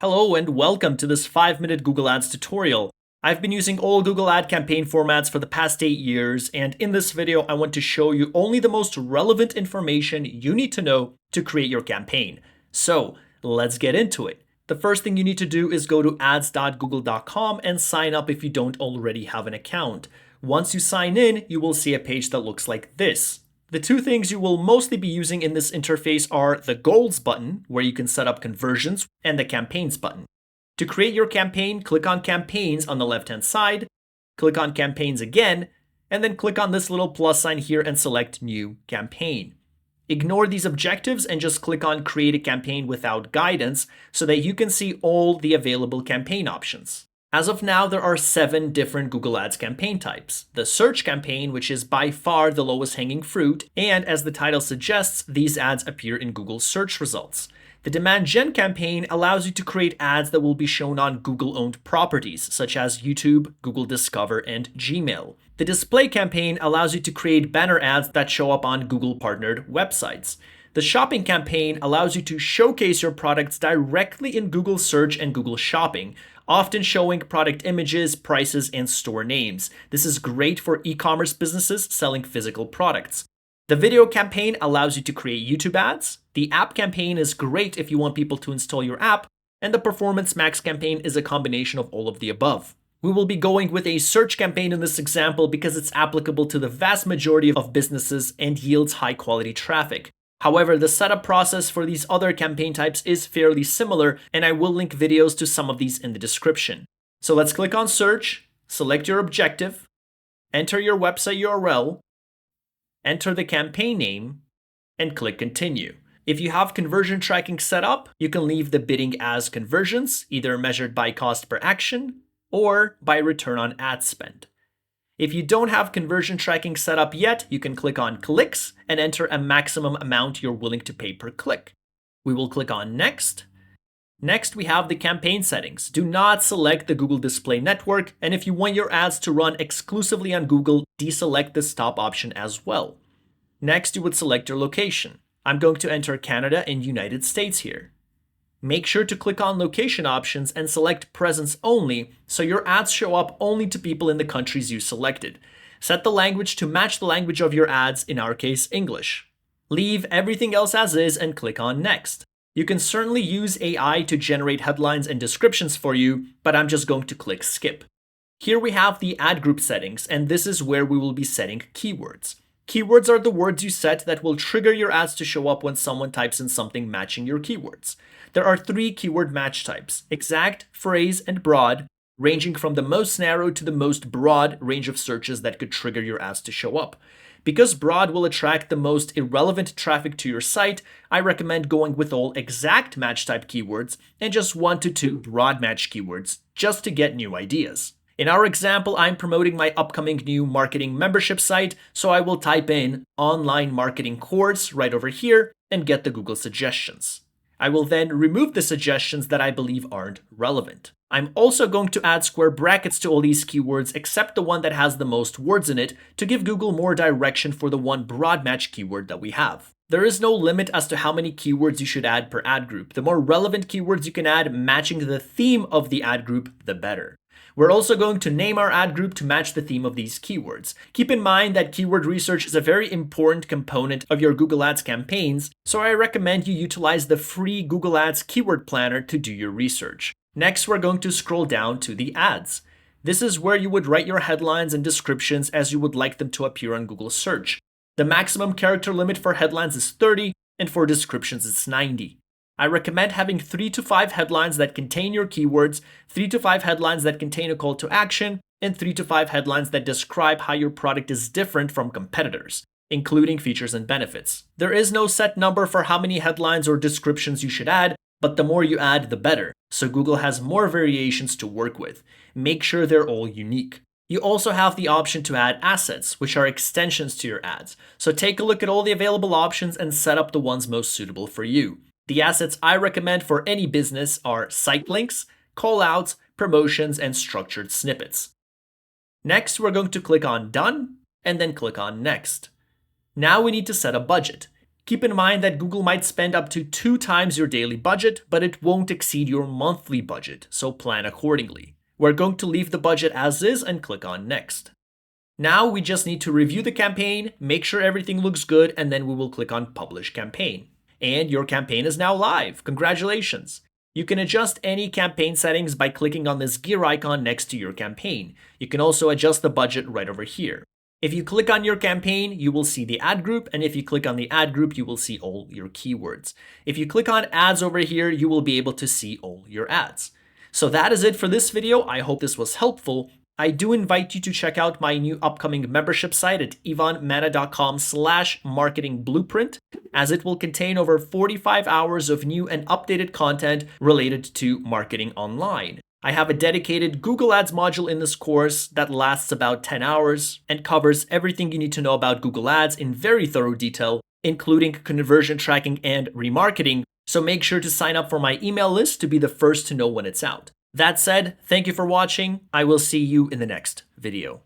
Hello and welcome to this 5-minute Google Ads tutorial. I've been using all Google Ad campaign formats for the past 8 years, and in this video I want to show you only the most relevant information you need to know to create your campaign. So let's get into it. The first thing you need to do is go to ads.google.com and sign up if you don't already have an account. Once you sign in, you will see a page that looks like this. The two things you will mostly be using in this interface are the Goals button, where you can set up conversions, and the Campaigns button. To create your campaign, click on Campaigns on the left-hand side, click on Campaigns again, and then click on this little plus sign here and select New Campaign. Ignore these objectives and just click on Create a Campaign without guidance so that you can see all the available campaign options. As of now, there are 7 different Google Ads campaign types. The search campaign, which is by far the lowest hanging fruit, and as the title suggests, these ads appear in Google search results. The demand gen campaign allows you to create ads that will be shown on Google-owned properties, such as YouTube, Google Discover, and Gmail. The display campaign allows you to create banner ads that show up on Google-partnered websites. The shopping campaign allows you to showcase your products directly in Google Search and Google Shopping, often showing product images, prices, and store names. This is great for e-commerce businesses selling physical products. The video campaign allows you to create YouTube ads. The app campaign is great if you want people to install your app, and the Performance Max campaign is a combination of all of the above. We will be going with a search campaign in this example because it's applicable to the vast majority of businesses and yields high quality traffic. However, the setup process for these other campaign types is fairly similar, and I will link videos to some of these in the description. So let's click on Search, select your objective, enter your website URL, enter the campaign name, and click Continue. If you have conversion tracking set up, you can leave the bidding as conversions, either measured by cost per action or by return on ad spend. If you don't have conversion tracking set up yet, you can click on Clicks and enter a maximum amount you're willing to pay per click. We will click on Next. Next, we have the campaign settings. Do not select the Google Display Network, and if you want your ads to run exclusively on Google, deselect the stop option as well. Next, you would select your location. I'm going to enter Canada and United States here. Make sure to click on location options and select presence only so your ads show up only to people in the countries you selected. Set the language to match the language of your ads, in our case, English. Leave everything else as is and click on Next. You can certainly use AI to generate headlines and descriptions for you, but I'm just going to click Skip. Here we have the ad group settings, and this is where we will be setting keywords. Keywords are the words you set that will trigger your ads to show up when someone types in something matching your keywords. There are 3 keyword match types: exact, phrase, and broad, ranging from the most narrow to the most broad range of searches that could trigger your ads to show up. Because broad will attract the most irrelevant traffic to your site, I recommend going with all exact match type keywords and just 1 to 2 broad match keywords just to get new ideas. In our example, I'm promoting my upcoming new marketing membership site, so I will type in online marketing course right over here and get the Google suggestions. I will then remove the suggestions that I believe aren't relevant. I'm also going to add square brackets to all these keywords except the one that has the most words in it to give Google more direction for the one broad match keyword that we have. There is no limit as to how many keywords you should add per ad group. The more relevant keywords you can add matching the theme of the ad group, the better. We're also going to name our ad group to match the theme of these keywords. Keep in mind that keyword research is a very important component of your Google Ads campaigns, so I recommend you utilize the free Google Ads Keyword Planner to do your research. Next, we're going to scroll down to the ads. This is where you would write your headlines and descriptions as you would like them to appear on Google Search. The maximum character limit for headlines is 30, and for descriptions it's 90. I recommend having 3 to 5 headlines that contain your keywords, 3 to 5 headlines that contain a call to action, and 3 to 5 headlines that describe how your product is different from competitors, including features and benefits. There is no set number for how many headlines or descriptions you should add, but the more you add, the better, so Google has more variations to work with. Make sure they're all unique. You also have the option to add assets, which are extensions to your ads. So take a look at all the available options and set up the ones most suitable for you. The assets I recommend for any business are site links, callouts, promotions, and structured snippets. Next, we're going to click on Done and then click on Next. Now we need to set a budget. Keep in mind that Google might spend up to 2 times your daily budget, but it won't exceed your monthly budget, so plan accordingly. We're going to leave the budget as is and click on Next. Now we just need to review the campaign, make sure everything looks good, and then we will click on Publish Campaign. And your campaign is now live. Congratulations! You can adjust any campaign settings by clicking on this gear icon next to your campaign. You can also adjust the budget right over here. If you click on your campaign, you will see the ad group, and if you click on the ad group, you will see all your keywords. If you click on ads over here, you will be able to see all your ads. So that is it for this video. I hope this was helpful. I do invite you to check out my new upcoming membership site at ivanmana.com/marketingblueprint, as it will contain over 45 hours of new and updated content related to marketing online. I have a dedicated Google Ads module in this course that lasts about 10 hours and covers everything you need to know about Google Ads in very thorough detail, including conversion tracking and remarketing. So make sure to sign up for my email list to be the first to know when it's out. That said, thank you for watching. I will see you in the next video.